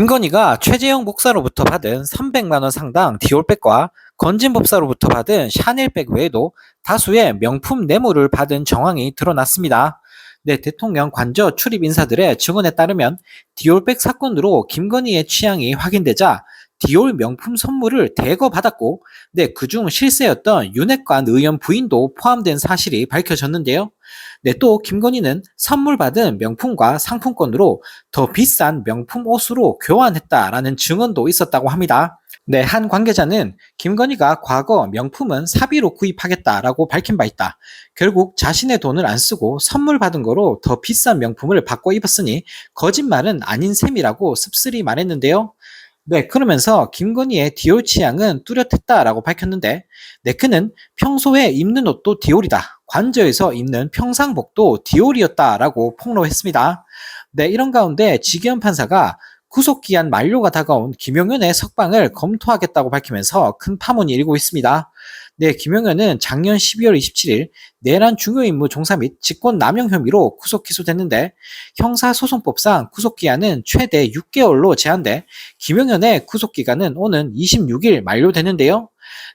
김건희가 최재형 목사로부터 받은 300만 원 상당 디올백과 건진 법사로부터 받은 샤넬백 외에도 다수의 명품 뇌물을 받은 정황이 드러났습니다. 네, 대통령 관저 출입 인사들의 증언에 따르면 디올백 사건으로 김건희의 취향이 확인되자 디올 명품 선물을 대거 받았고, 네, 그중 실세였던 윤핵관 의원 부인도 포함된 사실이 밝혀졌는데요. 네, 또 김건희는 선물 받은 명품과 상품권으로 더 비싼 명품 옷으로 교환했다라는 증언도 있었다고 합니다. 네, 한 관계자는 김건희가 과거 명품은 사비로 구입하겠다라고 밝힌 바 있다. 결국 자신의 돈을 안 쓰고 선물 받은 거로 더 비싼 명품을 바꿔 입었으니 거짓말은 아닌 셈이라고 씁쓸히 말했는데요. 네, 그러면서 김건희의 디올 취향은 뚜렷했다라고 밝혔는데, 네, 그는 평소에 입는 옷도 디올이다. 관저에서 입는 평상복도 디올이었다라고 폭로했습니다. 네, 이런 가운데 지기현 판사가 구속기한 만료가 다가온 김용현의 석방을 검토하겠다고 밝히면서 큰 파문이 일고 있습니다. 네, 김용현은 작년 12월 27일 내란 중요임무 종사 및 직권남용 혐의로 구속 기소됐는데, 형사소송법상 구속기한은 최대 6개월로 제한돼 김용현의 구속기간은 오는 26일 만료되는데요.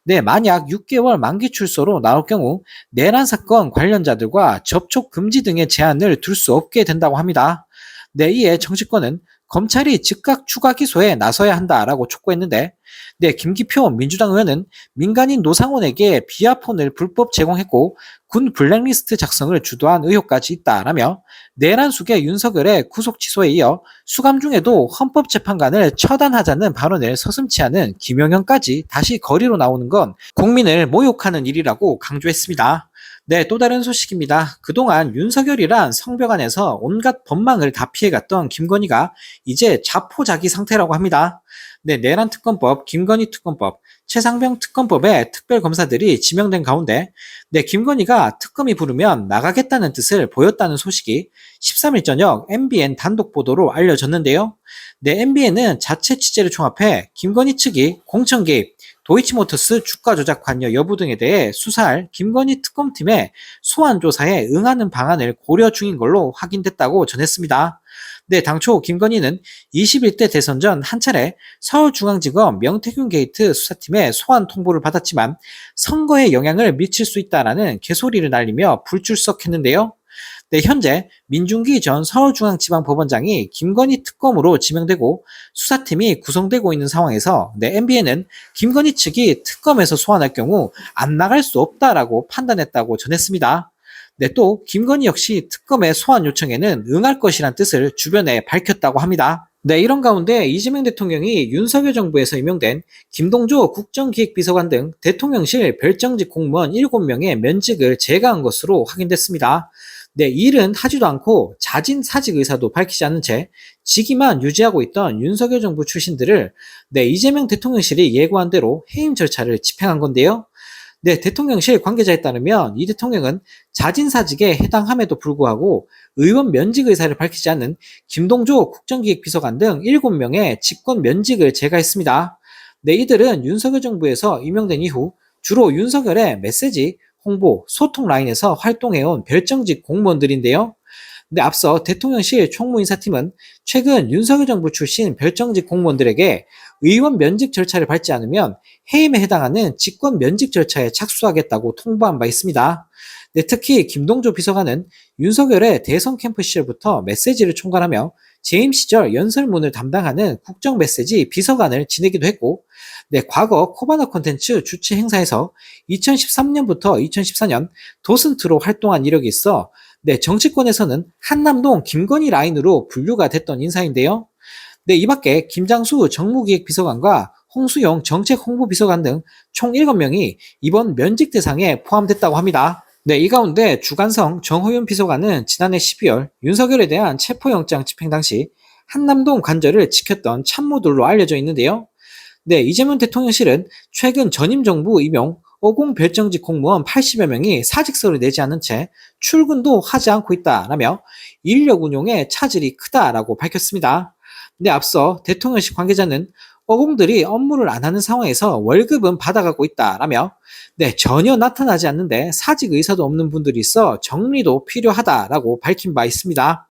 네, 만약 6개월 만기 출소로 나올 경우 내란 사건 관련자들과 접촉 금지 등의 제한을 둘 수 없게 된다고 합니다. 네, 이에 정치권은 검찰이 즉각 추가 기소에 나서야 한다라고 촉구했는데, 네, 김기표 민주당 의원은 민간인 노상원에게 비아폰을 불법 제공했고 군 블랙리스트 작성을 주도한 의혹까지 있다라며 내란 수계 윤석열의 구속 취소에 이어 수감 중에도 헌법재판관을 처단하자는 발언을 서슴지 않은 김용현까지 다시 거리로 나오는 건 국민을 모욕하는 일이라고 강조했습니다. 네, 또 다른 소식입니다. 그동안 윤석열이란 성벽 안에서 온갖 법망을 다 피해갔던 김건희가 이제 자포자기 상태라고 합니다. 네, 내란 특검법, 김건희 특검법, 최상병 특검법의 특별검사들이 지명된 가운데, 네, 김건희가 특검이 부르면 나가겠다는 뜻을 보였다는 소식이 13일 저녁 MBN 단독 보도로 알려졌는데요. 네, MBN은 자체 취재를 종합해 김건희 측이 공천 개입, 도이치모터스 주가 조작 관여 여부 등에 대해 수사할 김건희 특검팀의 소환 조사에 응하는 방안을 고려 중인 걸로 확인됐다고 전했습니다. 네, 당초 김건희는 21대 대선 전 한 차례 서울중앙지검 명태균 게이트 수사팀의 소환 통보를 받았지만 선거에 영향을 미칠 수 있다라는 개소리를 날리며 불출석했는데요. 네, 현재 민중기 전 서울중앙지방법원장이 김건희 특검으로 지명되고 수사팀이 구성되고 있는 상황에서, 네, MBN은 김건희 측이 특검에서 소환할 경우 안 나갈 수 없다라고 판단했다고 전했습니다. 네, 또 김건희 역시 특검의 소환 요청에는 응할 것이란 뜻을 주변에 밝혔다고 합니다. 네, 이런 가운데 이재명 대통령이 윤석열 정부에서 임명된 김동조 국정기획비서관 등 대통령실 별정직 공무원 7명의 면직을 제거한 것으로 확인됐습니다. 네, 일은 하지도 않고 자진 사직 의사도 밝히지 않은 채 직위만 유지하고 있던 윤석열 정부 출신들을, 네, 이재명 대통령실이 예고한 대로 해임 절차를 집행한 건데요. 네, 대통령실 관계자에 따르면 이 대통령은 자진사직에 해당함에도 불구하고 의원 면직 의사를 밝히지 않은 김동조 국정기획비서관 등 7명의 직권 면직을 제거했습니다. 네, 이들은 윤석열 정부에서 임명된 이후 주로 윤석열의 메시지, 홍보, 소통 라인에서 활동해온 별정직 공무원들인데요. 근데 앞서 대통령실 총무인사팀은 최근 윤석열 정부 출신 별정직 공무원들에게 의원 면직 절차를 밟지 않으면 해임에 해당하는 직권 면직 절차에 착수하겠다고 통보한 바 있습니다. 네, 특히 김동조 비서관은 윤석열의 대선 캠프 시절부터 메시지를 총괄하며 재임 시절 연설문을 담당하는 국정메시지 비서관을 지내기도 했고, 네, 과거 코바나 콘텐츠 주최 행사에서 2013년부터 2014년 도슨트로 활동한 이력이 있어, 네, 정치권에서는 한남동 김건희 라인으로 분류가 됐던 인사인데요. 네, 이 밖에 김장수 정무기획비서관과 홍수용 정책홍보비서관 등 총 7명이 이번 면직 대상에 포함됐다고 합니다. 네, 이 가운데 주간성 정호윤 비서관은 지난해 12월 윤석열에 대한 체포영장 집행 당시 한남동 관저를 지켰던 참모들로 알려져 있는데요. 네, 이재명 대통령실은 최근 전임 정부 임용 어공 별정직 공무원 80여 명이 사직서를 내지 않은 채 출근도 하지 않고 있다라며 인력 운용에 차질이 크다라고 밝혔습니다. 근데 앞서 대통령실 관계자는 어공들이 업무를 안 하는 상황에서 월급은 받아가고 있다라며, 네, 전혀 나타나지 않는데 사직 의사도 없는 분들이 있어 정리도 필요하다라고 밝힌 바 있습니다.